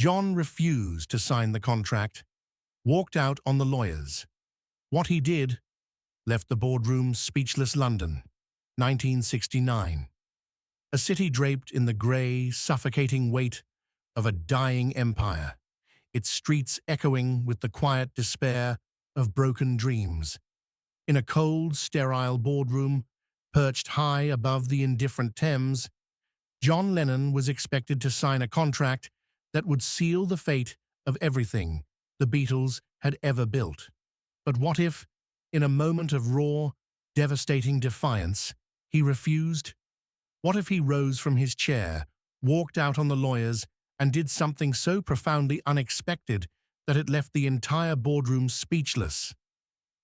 John refused to sign the contract, walked out on the lawyers. What he did left the boardroom speechless. London, 1969. A city draped in the grey, suffocating weight of a dying empire, its streets echoing with the quiet despair of broken dreams. In a cold, sterile boardroom, perched high above the indifferent Thames, John Lennon was expected to sign a contract that would seal the fate of everything the Beatles had ever built. But what if, in a moment of raw, devastating defiance, he refused? What if he rose from his chair, walked out on the lawyers, and did something so profoundly unexpected that it left the entire boardroom speechless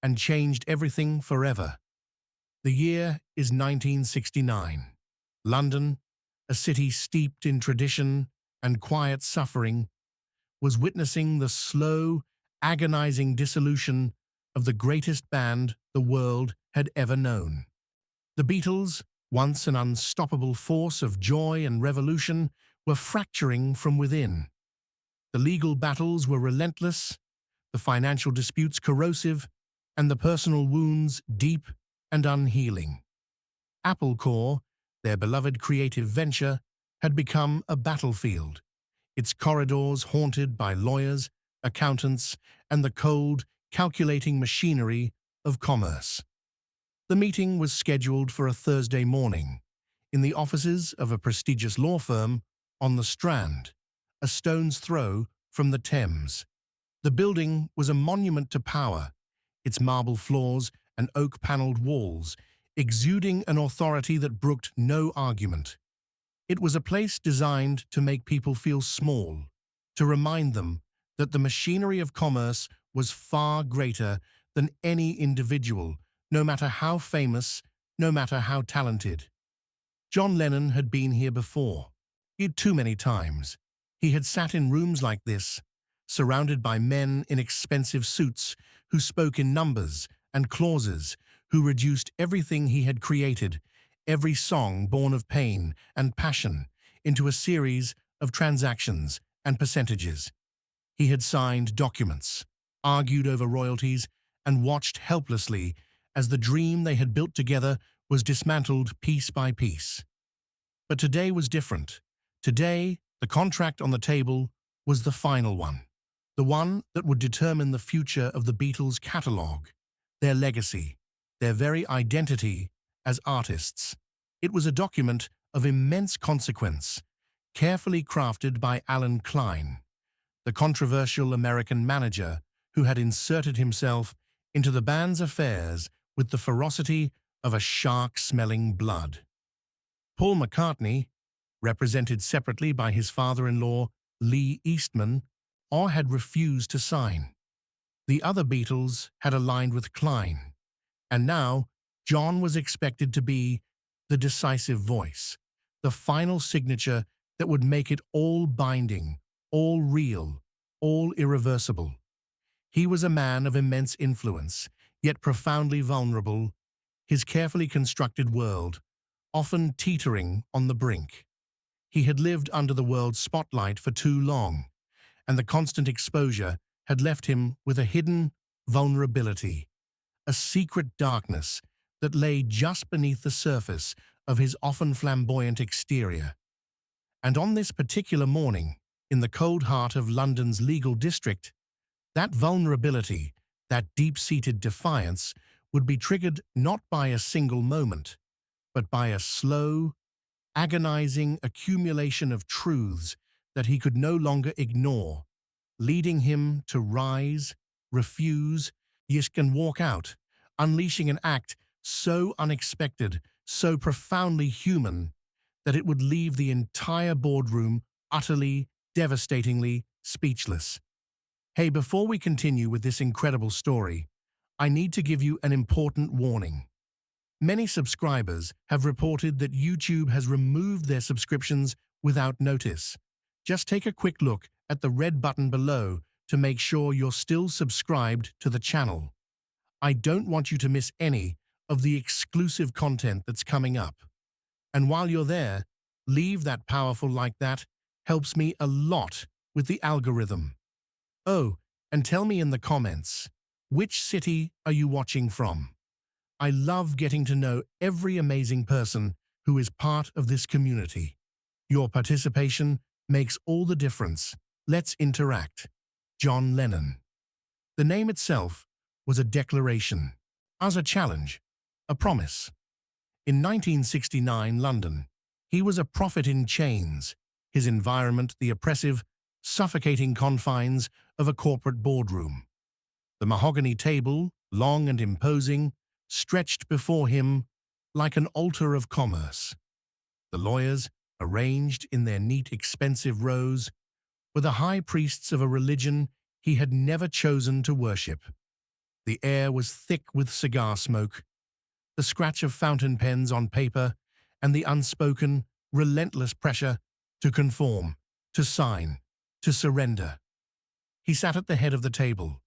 and changed everything forever? The year is 1969. London, a city steeped in tradition and quiet suffering, was witnessing the slow, agonizing dissolution of the greatest band the world had ever known. The Beatles, once an unstoppable force of joy and revolution, were fracturing from within. The legal battles were relentless, the financial disputes corrosive, and the personal wounds deep and unhealing. Apple Corps, their beloved creative venture, had become a battlefield, its corridors haunted by lawyers, accountants, and the cold, calculating machinery of commerce. The meeting was scheduled for a Thursday morning, in the offices of a prestigious law firm on the Strand, a stone's throw from the Thames. The building was a monument to power, its marble floors and oak-paneled walls exuding an authority that brooked no argument. It was a place designed to make people feel small, to remind them that the machinery of commerce was far greater than any individual, no matter how famous, no matter how talented. John Lennon had been here before. Too many times. He had sat in rooms like this, surrounded by men in expensive suits who spoke in numbers and clauses, who reduced everything he had created, every song born of pain and passion, into a series of transactions and percentages. He had signed documents, argued over royalties, and watched helplessly as the dream they had built together was dismantled piece by piece. But today was different. Today, the contract on the table was the final one, the one that would determine the future of the Beatles' catalogue, their legacy, their very identity as artists. It was a document of immense consequence, carefully crafted by Alan Klein, the controversial American manager who had inserted himself into the band's affairs with the ferocity of a shark smelling blood. Paul McCartney, represented separately by his father-in-law, Lee Eastman, had refused to sign. The other Beatles had aligned with Klein, and now John was expected to be the decisive voice, the final signature that would make it all binding, all real, all irreversible. He was a man of immense influence, yet profoundly vulnerable, his carefully constructed world often teetering on the brink. He had lived under the world's spotlight for too long, and the constant exposure had left him with a hidden vulnerability, a secret darkness that lay just beneath the surface of his often flamboyant exterior. And on this particular morning, in the cold heart of London's legal district, that vulnerability, that deep-seated defiance, would be triggered not by a single moment, but by a slow, agonizing accumulation of truths that he could no longer ignore, leading him to rise, refuse, and walk out, unleashing an act so unexpected, so profoundly human, that it would leave the entire boardroom utterly, devastatingly speechless. Hey, before we continue with this incredible story, I need to give you an important warning. Many subscribers have reported that YouTube has removed their subscriptions without notice. Just take a quick look at the red button below to make sure you're still subscribed to the channel. I don't want you to miss any of the exclusive content that's coming up. And while you're there, leave that powerful like that helps me a lot with the algorithm. Oh, and tell me in the comments, which city are you watching from? I love getting to know every amazing person who is part of this community. Your participation makes all the difference. Let's interact. John Lennon. The name itself was a declaration, as a challenge, a promise. In 1969 London, he was a prophet in chains, his environment the oppressive, suffocating confines of a corporate boardroom. The mahogany table, long and imposing, stretched before him like an altar of commerce. The lawyers, arranged in their neat, expensive rows, were the high priests of a religion he had never chosen to worship. The air was thick with cigar smoke, the scratch of fountain pens on paper, and the unspoken, relentless pressure to conform, to sign, to surrender. He sat at the head of the table,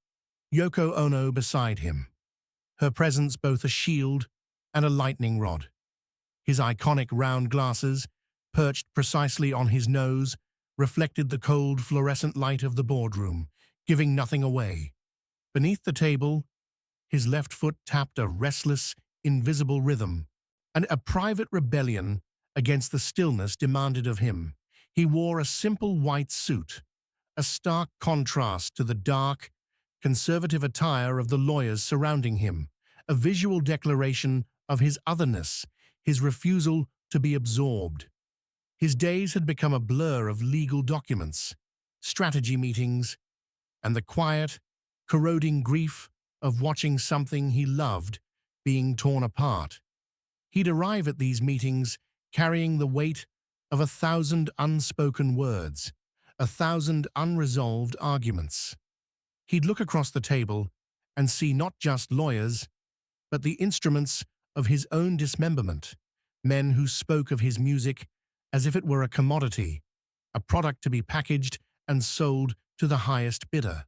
Yoko Ono beside him, her presence both a shield and a lightning rod. His iconic round glasses, perched precisely on his nose, reflected the cold fluorescent light of the boardroom, giving nothing away. Beneath the table, his left foot tapped a restless, invisible rhythm, and a private rebellion against the stillness demanded of him. He wore a simple white suit, a stark contrast to the dark, conservative attire of the lawyers surrounding him, a visual declaration of his otherness, his refusal to be absorbed. His days had become a blur of legal documents, strategy meetings, and the quiet, corroding grief of watching something he loved being torn apart. He'd arrive at these meetings carrying the weight of 1,000 unspoken words, 1,000 unresolved arguments. He'd look across the table and see not just lawyers, but the instruments of his own dismemberment, men who spoke of his music as if it were a commodity, a product to be packaged and sold to the highest bidder.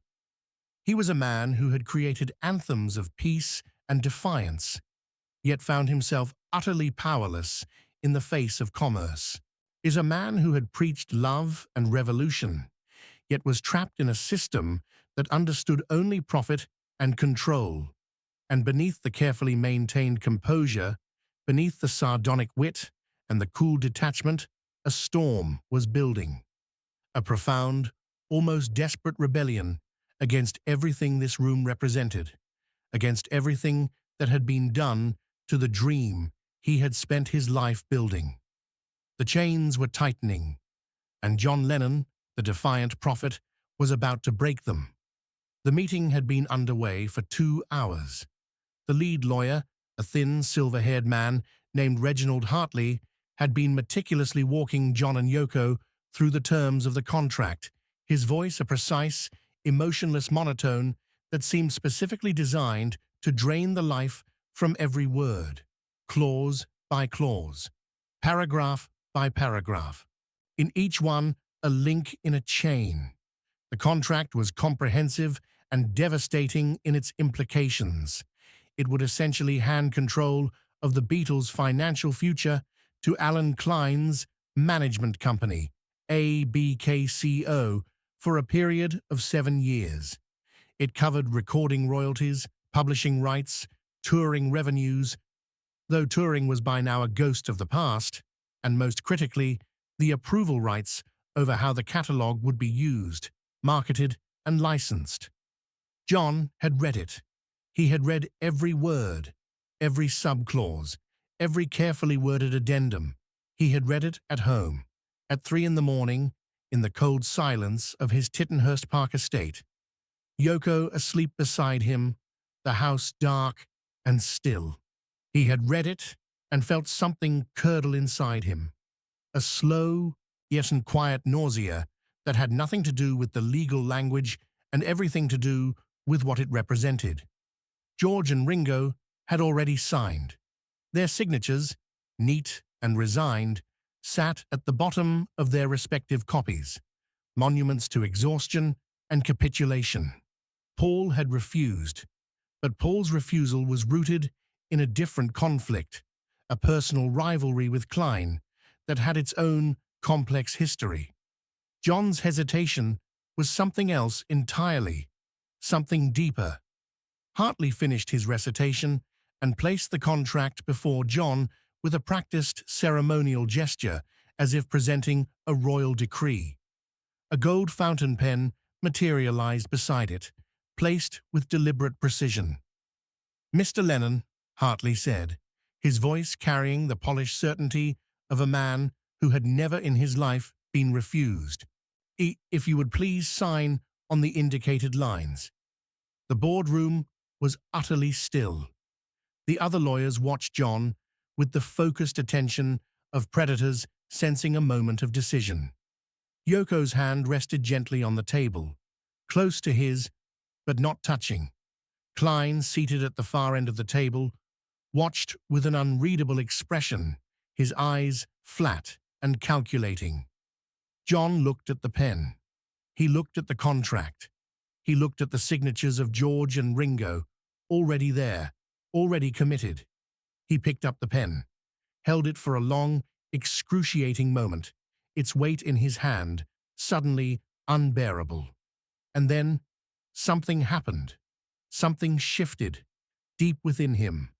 He was a man who had created anthems of peace and defiance, yet found himself utterly powerless in the face of commerce. Is a man who had preached love and revolution, yet was trapped in a system that understood only profit and control. And beneath the carefully maintained composure, beneath the sardonic wit and the cool detachment, a storm was building. A profound, almost desperate rebellion against everything this room represented, against everything that had been done to the dream he had spent his life building. The chains were tightening, and John Lennon, the defiant prophet, was about to break them. The meeting had been underway for 2 hours. The lead lawyer, a thin, silver-haired man named Reginald Hartley, had been meticulously walking John and Yoko through the terms of the contract, his voice a precise, emotionless monotone that seemed specifically designed to drain the life from every word, clause by clause, paragraph by paragraph. In each one, a link in a chain. The contract was comprehensive and devastating in its implications. It would essentially hand control of the Beatles' financial future to Alan Klein's management company, ABKCO, for a period of 7 years. It covered recording royalties, publishing rights, touring revenues, though touring was by now a ghost of the past, and most critically, the approval rights over how the catalogue would be used, marketed, and licensed. John had read it. He had read every word, every subclause, every carefully worded addendum. He had read it at home, at 3 in the morning, in the cold silence of his Tittenhurst Park estate. Yoko asleep beside him, the house dark and still. He had read it and felt something curdle inside him, a slow, yet quiet nausea that had nothing to do with the legal language and everything to do with what it represented. George and Ringo had already signed. Their signatures, neat and resigned, sat at the bottom of their respective copies, monuments to exhaustion and capitulation. Paul had refused, but Paul's refusal was rooted in a different conflict, a personal rivalry with Klein that had its own complex history. John's hesitation was something else entirely, something deeper. Hartley finished his recitation and placed the contract before John with a practiced ceremonial gesture as if presenting a royal decree. A gold fountain pen materialized beside it, placed with deliberate precision. "Mr. Lennon," Hartley said, his voice carrying the polished certainty of a man who had never in his life been refused. "If you would please sign on the indicated lines." The boardroom was utterly still. The other lawyers watched John with the focused attention of predators sensing a moment of decision. Yoko's hand rested gently on the table, close to his, but not touching. Klein, seated at the far end of the table, watched with an unreadable expression, his eyes flat and calculating. John looked at the pen. He looked at the contract. He looked at the signatures of George and Ringo, already there, already committed. He picked up the pen, held it for a long, excruciating moment, its weight in his hand suddenly unbearable. And then something happened. Something shifted, deep within him,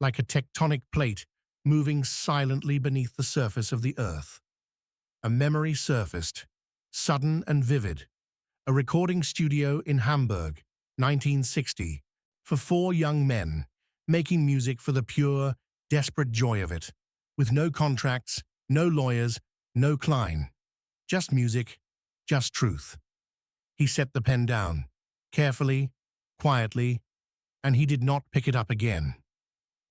like a tectonic plate moving silently beneath the surface of the earth. A memory surfaced, sudden and vivid. A recording studio in Hamburg, 1960, for four young men, making music for the pure, desperate joy of it, with no contracts, no lawyers, no Klein. Just music, just truth. He set the pen down, carefully, quietly, and he did not pick it up again.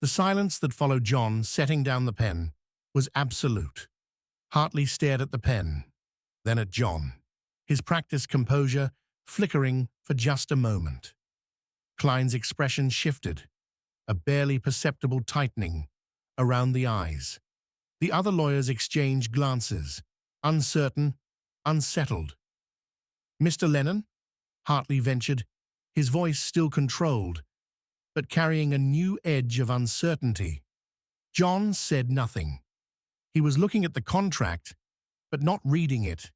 The silence that followed John setting down the pen was absolute. Hartley stared at the pen, then at John, his practiced composure flickering for just a moment. Klein's expression shifted, a barely perceptible tightening around the eyes. The other lawyers exchanged glances, uncertain, unsettled. "Mr. Lennon?" Hartley ventured, his voice still controlled, but carrying a new edge of uncertainty. John said nothing. He was looking at the contract, but not reading it.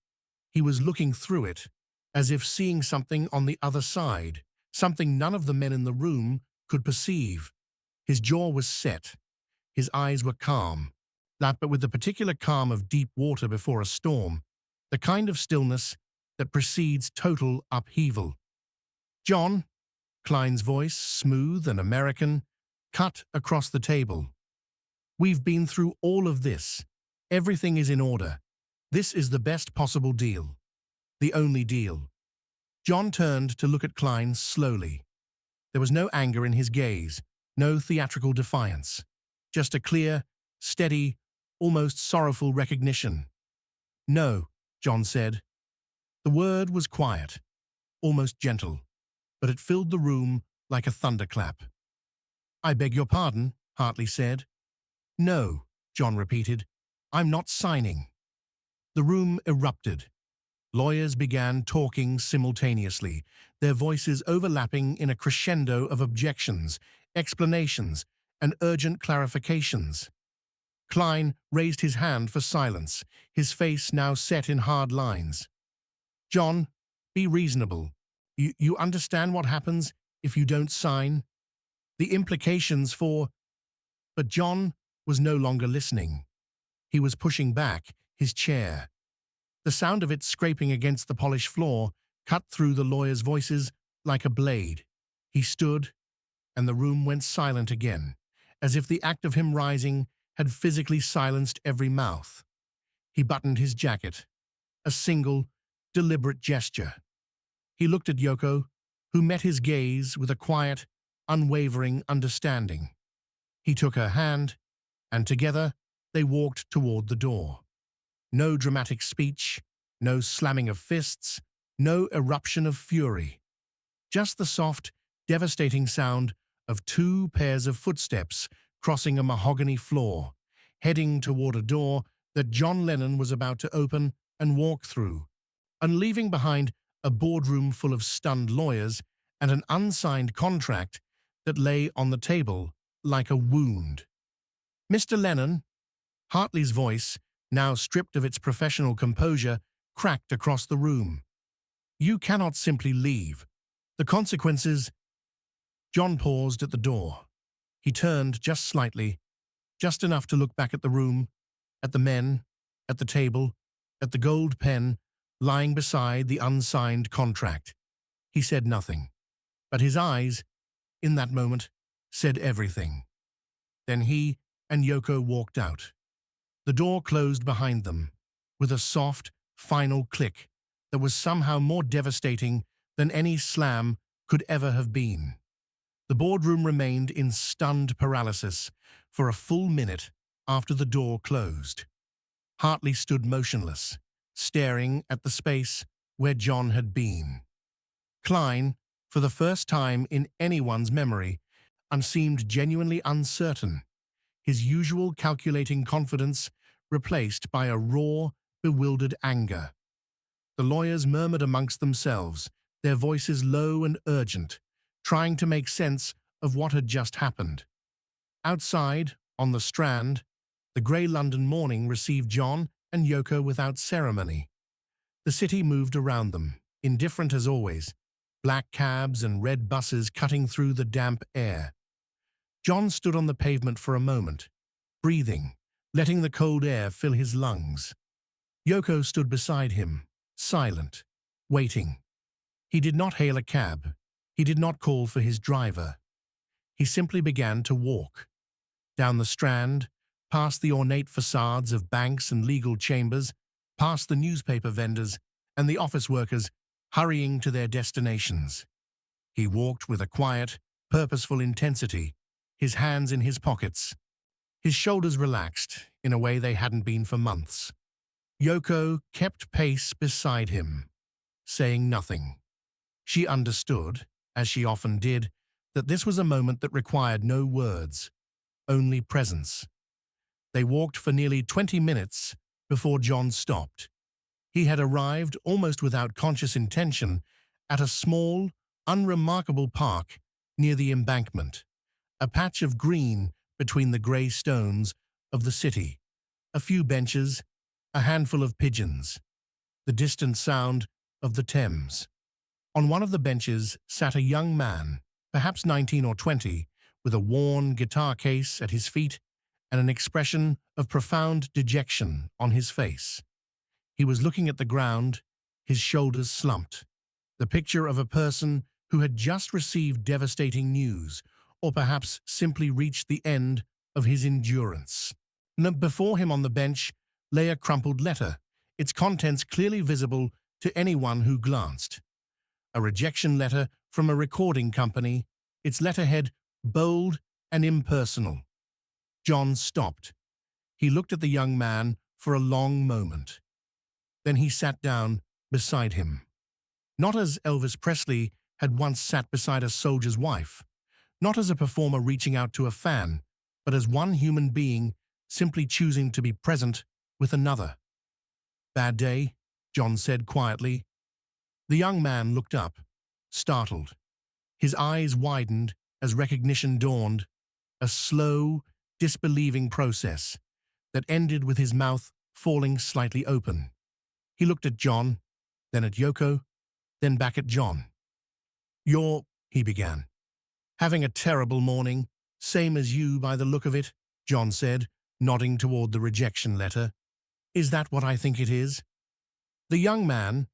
He was looking through it, as if seeing something on the other side, something none of the men in the room could perceive. His jaw was set. His eyes were calm, but with the particular calm of deep water before a storm, the kind of stillness that precedes total upheaval. "John," Klein's voice, smooth and American, cut across the table. "We've been through all of this. Everything is in order. This is the best possible deal. The only deal." John turned to look at Klein slowly. There was no anger in his gaze, no theatrical defiance, just a clear, steady, almost sorrowful recognition. "No," John said. The word was quiet, almost gentle, but it filled the room like a thunderclap. "I beg your pardon," Hartley said. "No," John repeated. "I'm not signing." The room erupted. Lawyers began talking simultaneously, their voices overlapping in a crescendo of objections, explanations, and urgent clarifications. Klein raised his hand for silence, his face now set in hard lines. "John, be reasonable. You understand what happens if you don't sign? The implications for—" But John was no longer listening. He was pushing back his chair. The sound of it scraping against the polished floor cut through the lawyers' voices like a blade. He stood, and the room went silent again, as if the act of him rising had physically silenced every mouth. He buttoned his jacket, a single, deliberate gesture. He looked at Yoko, who met his gaze with a quiet, unwavering understanding. He took her hand, and together they walked toward the door. No dramatic speech, no slamming of fists, no eruption of fury. Just the soft, devastating sound of two pairs of footsteps crossing a mahogany floor, heading toward a door that John Lennon was about to open and walk through, and leaving behind a boardroom full of stunned lawyers and an unsigned contract that lay on the table like a wound. "Mr. Lennon," Hartley's voice, now stripped of its professional composure, cracked across the room. You cannot simply leave. The consequences. John paused at the door. He turned just slightly, just enough to look back at the room, at the men, at the table, at the gold pen lying beside the unsigned contract. He said nothing, but his eyes, in that moment, said everything. Then he and Yoko walked out. The door closed behind them, with a soft, final click that was somehow more devastating than any slam could ever have been. The boardroom remained in stunned paralysis for a full minute after the door closed. Hartley stood motionless, staring at the space where John had been. Klein, for the first time in anyone's memory, seemed genuinely uncertain, his usual calculating confidence replaced by a raw, bewildered anger. The lawyers murmured amongst themselves, their voices low and urgent, trying to make sense of what had just happened. Outside, on the Strand, the grey London morning received John and Yoko without ceremony. The city moved around them, indifferent as always, black cabs and red buses cutting through the damp air. John stood on the pavement for a moment, breathing, letting the cold air fill his lungs. Yoko stood beside him, silent, waiting. He did not hail a cab. He did not call for his driver. He simply began to walk. Down the Strand, past the ornate facades of banks and legal chambers, past the newspaper vendors and the office workers hurrying to their destinations. He walked with a quiet, purposeful intensity, his hands in his pockets. His shoulders relaxed in a way they hadn't been for months. Yoko kept pace beside him, saying nothing. She understood, as she often did, that this was a moment that required no words, only presence. They walked for nearly 20 minutes before John stopped. He had arrived, almost without conscious intention, at a small, unremarkable park near the embankment, a patch of green between the grey stones of the city, a few benches, a handful of pigeons, the distant sound of the Thames. On one of the benches sat a young man, perhaps 19 or 20, with a worn guitar case at his feet and an expression of profound dejection on his face. He was looking at the ground, his shoulders slumped, the picture of a person who had just received devastating news, or perhaps simply reached the end of his endurance. Before him on the bench lay a crumpled letter, its contents clearly visible to anyone who glanced. A rejection letter from a recording company, its letterhead bold and impersonal. John stopped. He looked at the young man for a long moment. Then he sat down beside him. Not as Elvis Presley had once sat beside a soldier's wife, not as a performer reaching out to a fan, but as one human being simply choosing to be present with another. "Bad day," John said quietly. The young man looked up, startled. His eyes widened as recognition dawned, a slow, disbelieving process that ended with his mouth falling slightly open. He looked at John, then at Yoko, then back at John. "You're," he began. "Having a terrible morning, same as you by the look of it," John said, nodding toward the rejection letter. "Is that what I think it is?" The young man,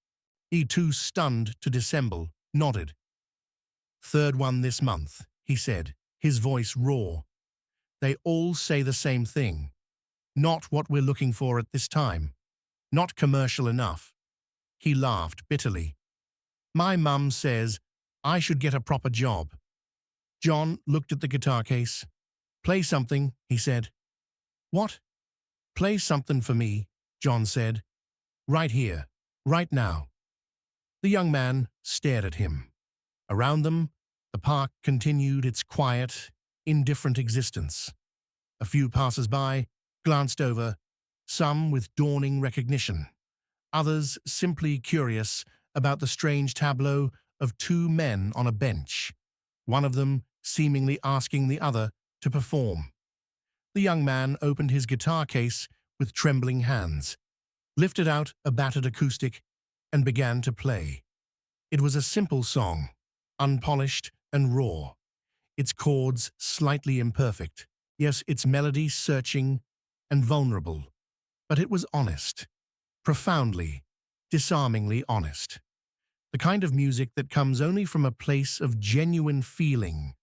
he too stunned to dissemble, nodded. "Third one this month," he said, his voice raw. "They all say the same thing. Not what we're looking for at this time. Not commercial enough." He laughed bitterly. "My mum says I should get a proper job." John looked at the guitar case. "Play something," he said. "What?" "Play something for me," John said. "Right here, right now." The young man stared at him. Around them, the park continued its quiet, indifferent existence. A few passers-by glanced over, some with dawning recognition, others simply curious about the strange tableau of two men on a bench, one of them seemingly asking the other to perform. The young man opened his guitar case with trembling hands, lifted out a battered acoustic, and began to play. It was a simple song, unpolished and raw, its chords slightly imperfect. Yes, its melody searching and vulnerable, but it was honest, profoundly, disarmingly honest. The kind of music that comes only from a place of genuine feeling,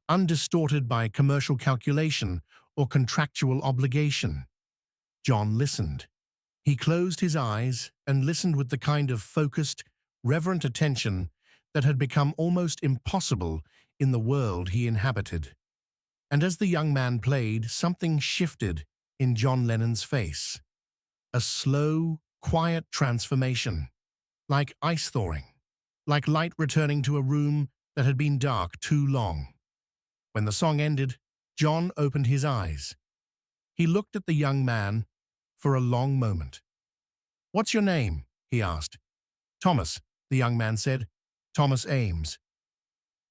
undistorted by commercial calculation or contractual obligation. John listened. He closed his eyes and listened with the kind of focused, reverent attention that had become almost impossible in the world he inhabited. And as the young man played, something shifted in John Lennon's face. A slow, quiet transformation, like ice thawing, like light returning to a room that had been dark too long. When the song ended, John opened his eyes. He looked at the young man for a long moment. "What's your name?" he asked. "Thomas," the young man said. "Thomas Ames."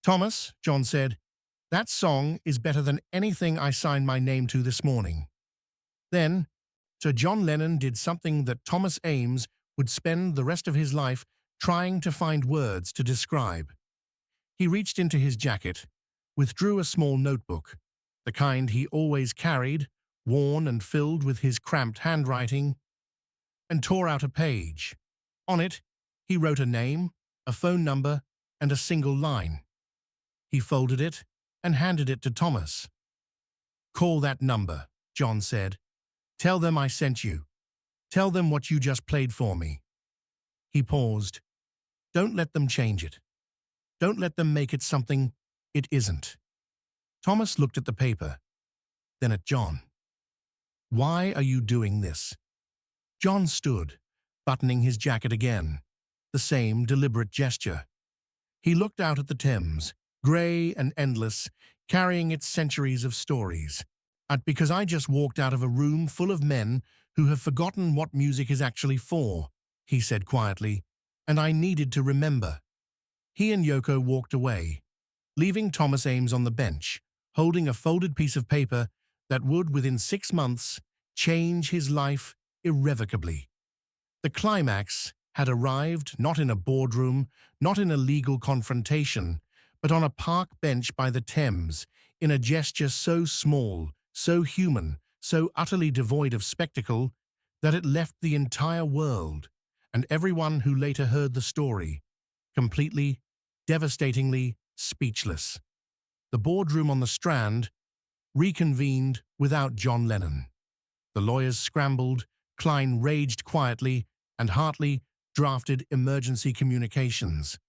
"Thomas," John said, "that song is better than anything I signed my name to this morning." Then, Sir John Lennon did something that Thomas Ames would spend the rest of his life trying to find words to describe. He reached into his jacket, withdrew a small notebook, the kind he always carried, worn and filled with his cramped handwriting, and tore out a page. On it, he wrote a name, a phone number, and a single line. He folded it and handed it to Thomas. "Call that number," John said. "Tell them I sent you. Tell them what you just played for me." He paused. "Don't let them change it. Don't let them make it something it isn't." Thomas looked at the paper, then at John. "Why are you doing this?" John stood, buttoning his jacket again, the same deliberate gesture. He looked out at the Thames, grey and endless, carrying its centuries of stories. "Because I just walked out of a room full of men who have forgotten what music is actually for," he said quietly, "and I needed to remember." He and Yoko walked away, leaving Thomas Ames on the bench, holding a folded piece of paper that would, within 6 months, change his life irrevocably. The climax had arrived not in a boardroom, not in a legal confrontation, but on a park bench by the Thames, in a gesture so small, so human, so utterly devoid of spectacle, that it left the entire world, and everyone who later heard the story, completely, devastatingly speechless. The boardroom on the Strand reconvened without John Lennon. The lawyers scrambled, Klein raged quietly, and Hartley drafted emergency communications.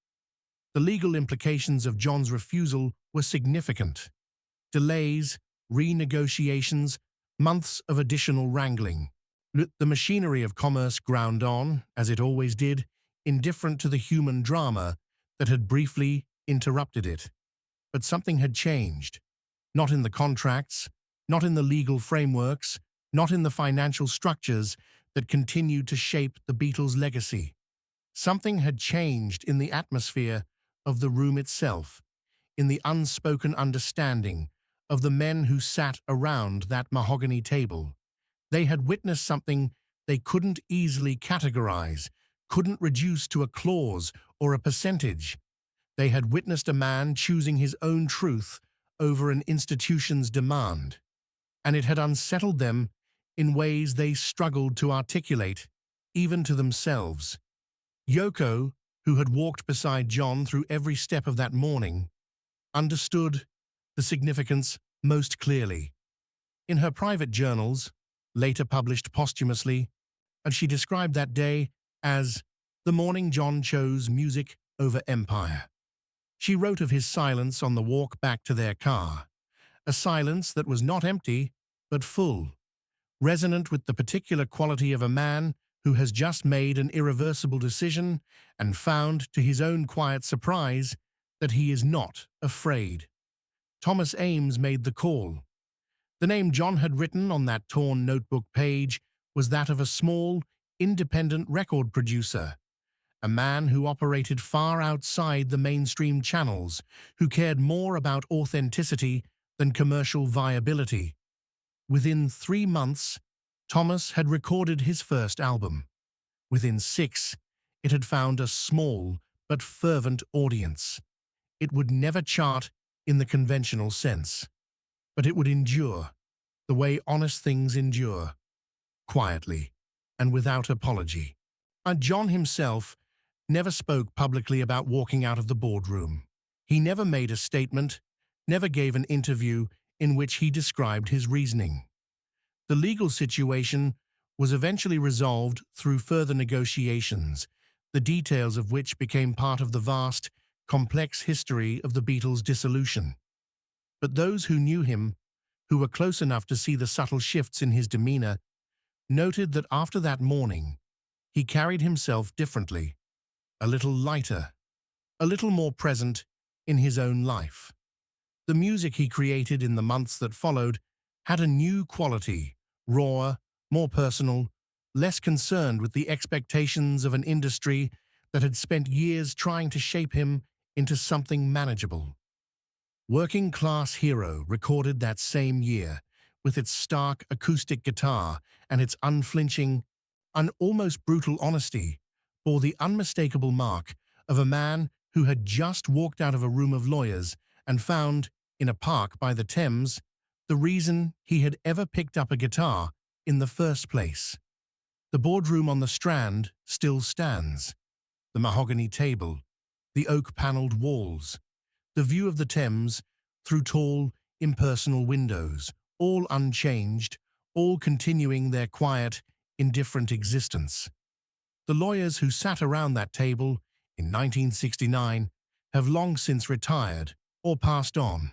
The legal implications of John's refusal were significant. Delays, renegotiations, months of additional wrangling. The machinery of commerce ground on, as it always did, indifferent to the human drama that had briefly interrupted it. But something had changed. Not in the contracts, not in the legal frameworks, not in the financial structures that continued to shape the Beatles' legacy. Something had changed in the atmosphere of the room itself, in the unspoken understanding of the men who sat around that mahogany table. They had witnessed something they couldn't easily categorize, couldn't reduce to a clause or a percentage. They had witnessed a man choosing his own truth over an institution's demand, and it had unsettled them in ways they struggled to articulate, even to themselves. Yoko, who had walked beside John through every step of that morning, understood the significance most clearly. In her private journals, later published posthumously, and she described that day as the morning John chose music over empire. She wrote of his silence on the walk back to their car, a silence that was not empty, but full, resonant with the particular quality of a man who has just made an irreversible decision and found, to his own quiet surprise, that he is not afraid. Thomas Ames made the call. The name John had written on that torn notebook page was that of a small, independent record producer, a man who operated far outside the mainstream channels, who cared more about authenticity than commercial viability. Within 3 months, Thomas had recorded his first album. Within 6, it had found a small but fervent audience. It would never chart in the conventional sense, but it would endure, the way honest things endure, quietly and without apology. And John himself never spoke publicly about walking out of the boardroom. He never made a statement, never gave an interview in which he described his reasoning. The legal situation was eventually resolved through further negotiations, the details of which became part of the vast, complex history of the Beatles' dissolution. But those who knew him, who were close enough to see the subtle shifts in his demeanor, noted that after that morning, he carried himself differently, a little lighter, a little more present in his own life. The music he created in the months that followed had a new quality, rawer, more personal, less concerned with the expectations of an industry that had spent years trying to shape him into something manageable. Working Class Hero, recorded that same year, with its stark acoustic guitar and its unflinching, almost brutal honesty, bore the unmistakable mark of a man who had just walked out of a room of lawyers and found, in a park by the Thames, the reason he had ever picked up a guitar in the first place. The boardroom on the Strand still stands. The mahogany table, the oak-panelled walls, the view of the Thames through tall, impersonal windows, all unchanged, all continuing their quiet, indifferent existence. The lawyers who sat around that table in 1969 have long since retired or passed on,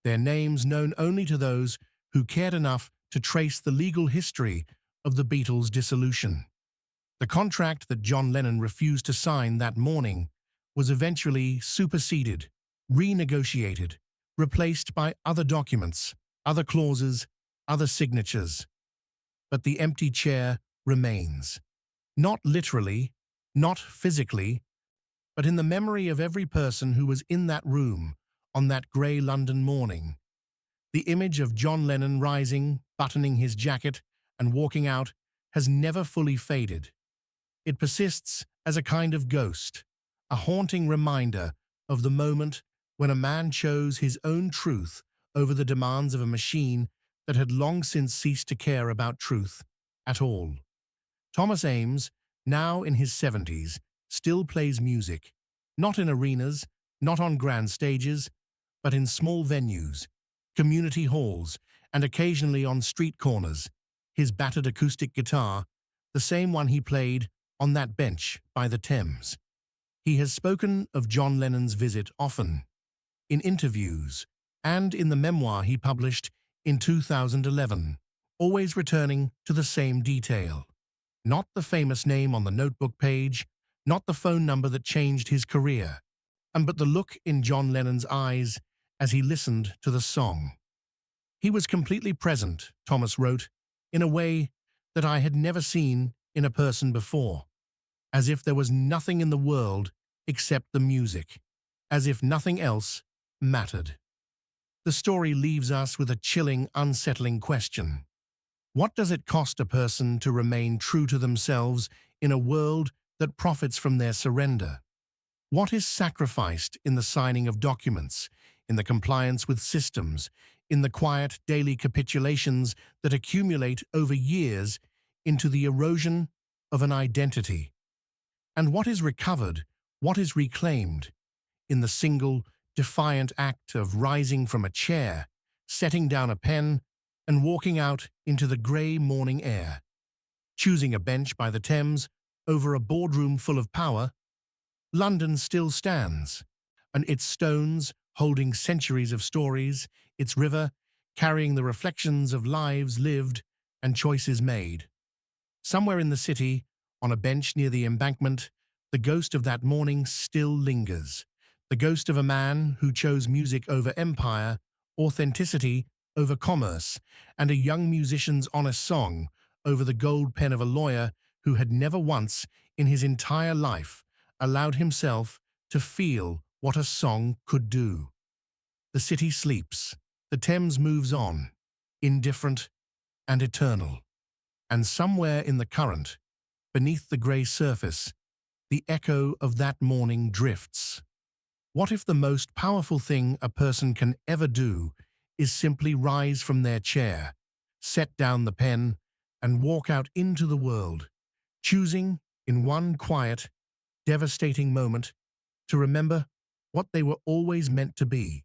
their names known only to those who cared enough to trace the legal history of the Beatles' dissolution. The contract that John Lennon refused to sign that morning was eventually superseded, renegotiated, replaced by other documents, other clauses, other signatures. But the empty chair remains. Not literally, not physically, but in the memory of every person who was in that room on that grey London morning. The image of John Lennon rising, buttoning his jacket, and walking out has never fully faded. It persists as a kind of ghost, a haunting reminder of the moment when a man chose his own truth over the demands of a machine that had long since ceased to care about truth at all. Thomas Ames, now in his 70s, still plays music, not in arenas, not on grand stages, but in small venues, community halls, and occasionally on street corners, his battered acoustic guitar, the same one he played on that bench by the Thames. He has spoken of John Lennon's visit often, in interviews, and in the memoir he published in 2011, always returning to the same detail. Not the famous name on the notebook page, not the phone number that changed his career, but the look in John Lennon's eyes as he listened to the song. He was completely present, Thomas wrote, in a way that I had never seen in a person before, as if there was nothing in the world except the music, as if nothing else mattered. The story leaves us with a chilling, unsettling question. What does it cost a person to remain true to themselves in a world that profits from their surrender? What is sacrificed in the signing of documents, in the compliance with systems, in the quiet daily capitulations that accumulate over years into the erosion of an identity? And what is recovered, what is reclaimed, in the single, defiant act of rising from a chair, setting down a pen, and walking out into the grey morning air, choosing a bench by the Thames over a boardroom full of power? London still stands, and its stones holding centuries of stories, its river carrying the reflections of lives lived and choices made. Somewhere in the city, on a bench near the embankment, the ghost of that morning still lingers, the ghost of a man who chose music over empire, authenticity over commerce, and a young musician's honest song over the gold pen of a lawyer who had never once in his entire life allowed himself to feel what a song could do. The city sleeps, the Thames moves on, indifferent and eternal. And somewhere in the current, beneath the grey surface, The echo of that morning drifts. What if the most powerful thing a person can ever do is simply rise from their chair, set down the pen, and walk out into the world, choosing, in one quiet, devastating moment, to remember what they were always meant to be?